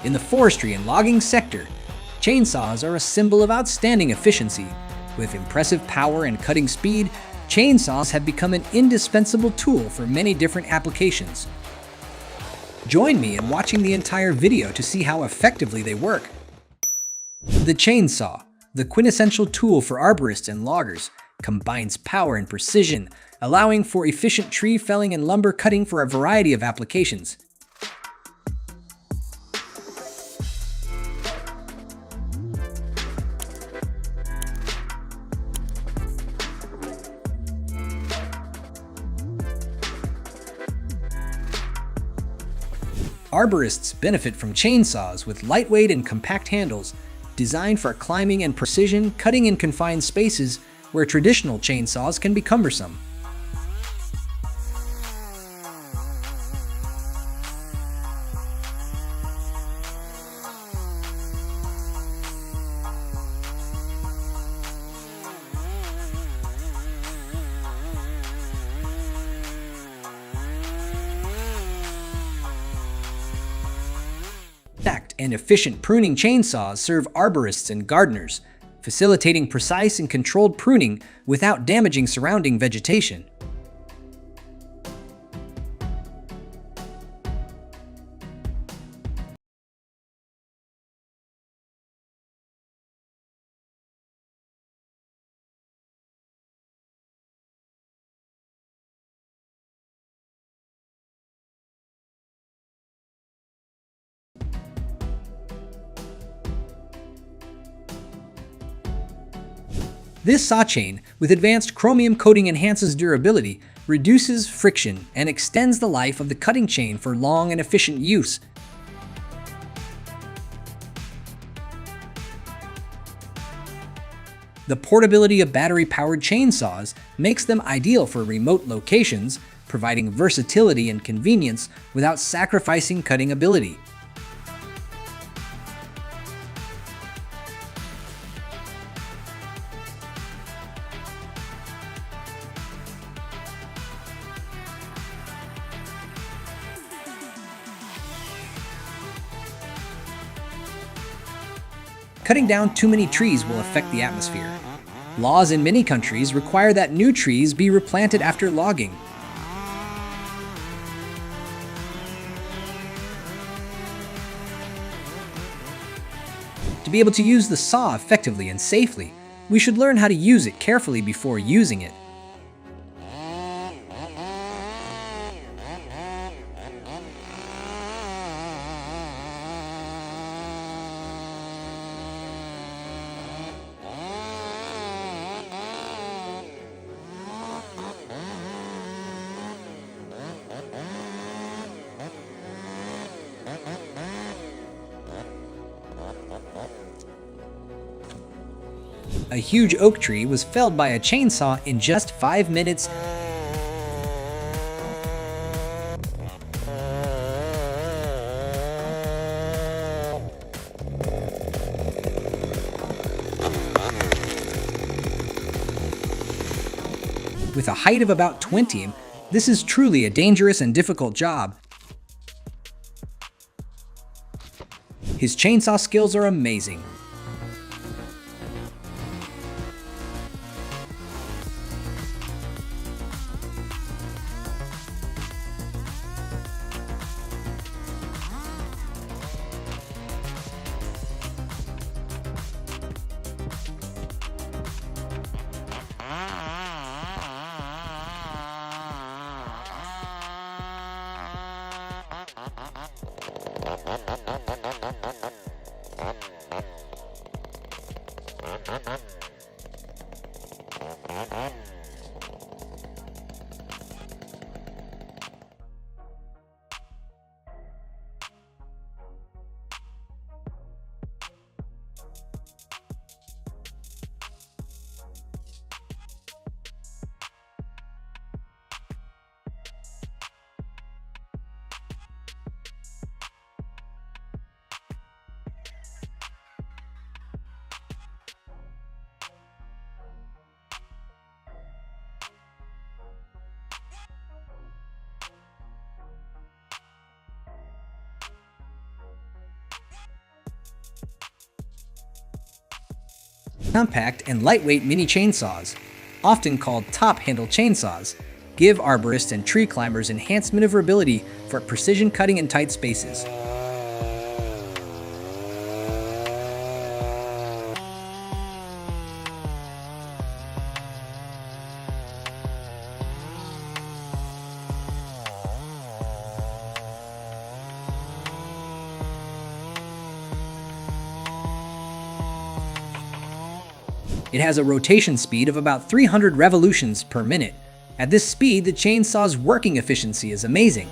In the forestry and logging sector, chainsaws are a symbol of outstanding efficiency. With impressive power and cutting speed, chainsaws have become an indispensable tool for many different applications. Join me in watching the entire video to see how effectively they work. The chainsaw, the quintessential tool for arborists and loggers, combines power and precision, allowing for efficient tree felling and lumber cutting for a variety of applications. Arborists benefit from chainsaws with lightweight and compact handles, designed for climbing and precision cutting in confined spaces where traditional chainsaws can be cumbersome. Compact and efficient pruning chainsaws serve arborists and gardeners, facilitating precise and controlled pruning without damaging surrounding vegetation. This saw chain, with advanced chromium coating, enhances durability, reduces friction, and extends the life of the cutting chain for long and efficient use. The portability of battery-powered chainsaws makes them ideal for remote locations, providing versatility and convenience without sacrificing cutting ability. Cutting down too many trees will affect the atmosphere. Laws in many countries require that new trees be replanted after logging. To be able to use the saw effectively and safely, we should learn how to use it carefully before using it. A huge oak tree was felled by a chainsaw in just 5 minutes. With a height of about 20, this is truly a dangerous and difficult job. His chainsaw skills are amazing. Compact and lightweight mini chainsaws, often called top-handle chainsaws, give arborists and tree climbers enhanced maneuverability for precision cutting in tight spaces. It has a rotation speed of about 300 revolutions per minute. At this speed, the chainsaw's working efficiency is amazing.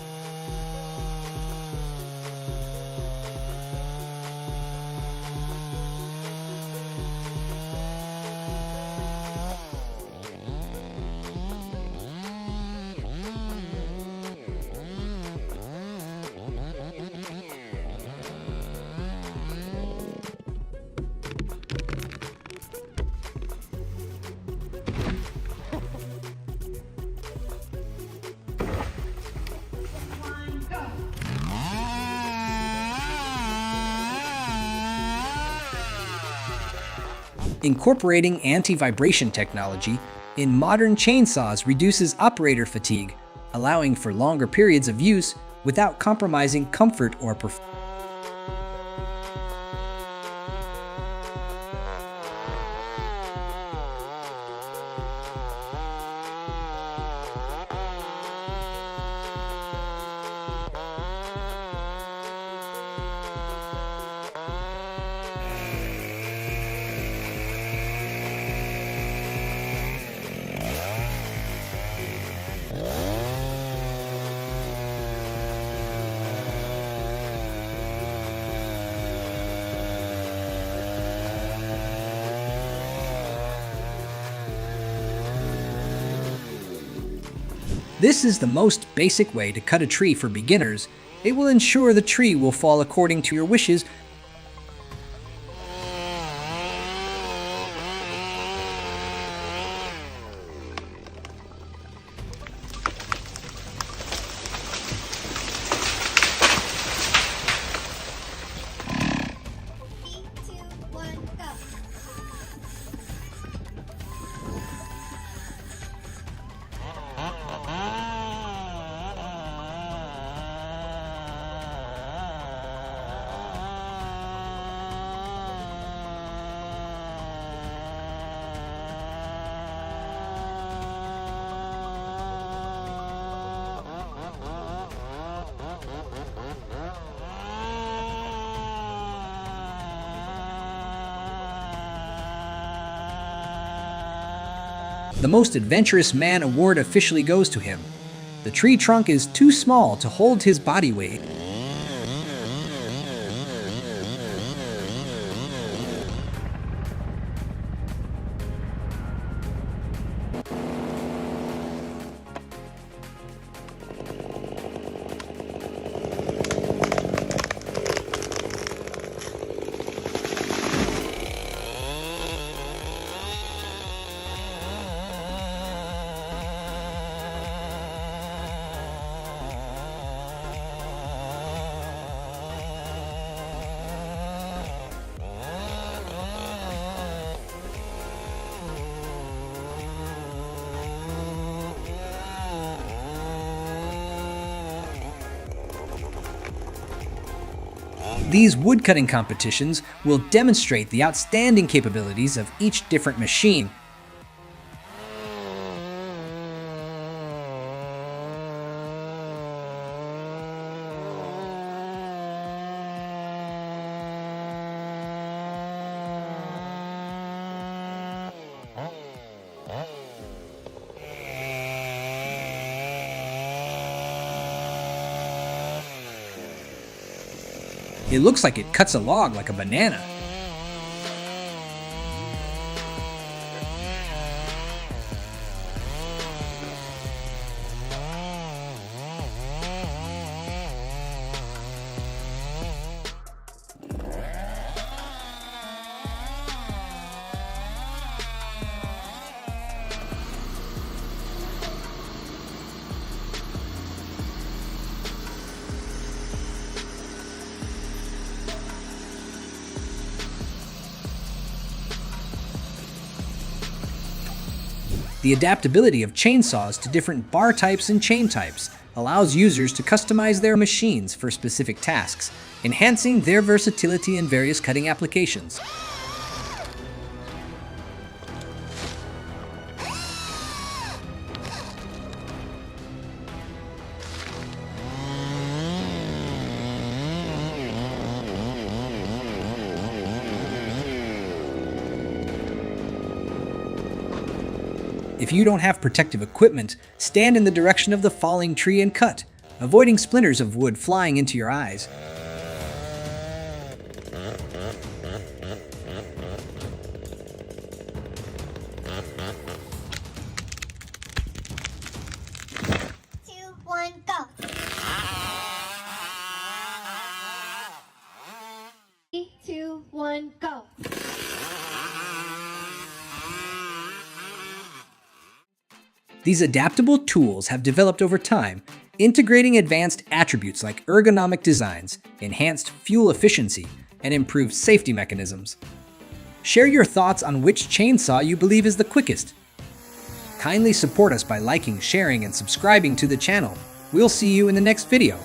Incorporating anti-vibration technology in modern chainsaws reduces operator fatigue, allowing for longer periods of use without compromising comfort or performance. This is the most basic way to cut a tree for beginners. It will ensure the tree will fall according to your wishes. The Most Adventurous Man award officially goes to him. The tree trunk is too small to hold his body weight. These woodcutting competitions will demonstrate the outstanding capabilities of each different machine. It looks like it cuts a log like a banana. The adaptability of chainsaws to different bar types and chain types allows users to customize their machines for specific tasks, enhancing their versatility in various cutting applications. If you don't have protective equipment, stand in the direction of the falling tree and cut, avoiding splinters of wood flying into your eyes. Two, one, go. 3, 2, 1, go. These adaptable tools have developed over time, integrating advanced attributes like ergonomic designs, enhanced fuel efficiency, and improved safety mechanisms. Share your thoughts on which chainsaw you believe is the quickest. Kindly support us by liking, sharing, and subscribing to the channel. We'll see you in the next video.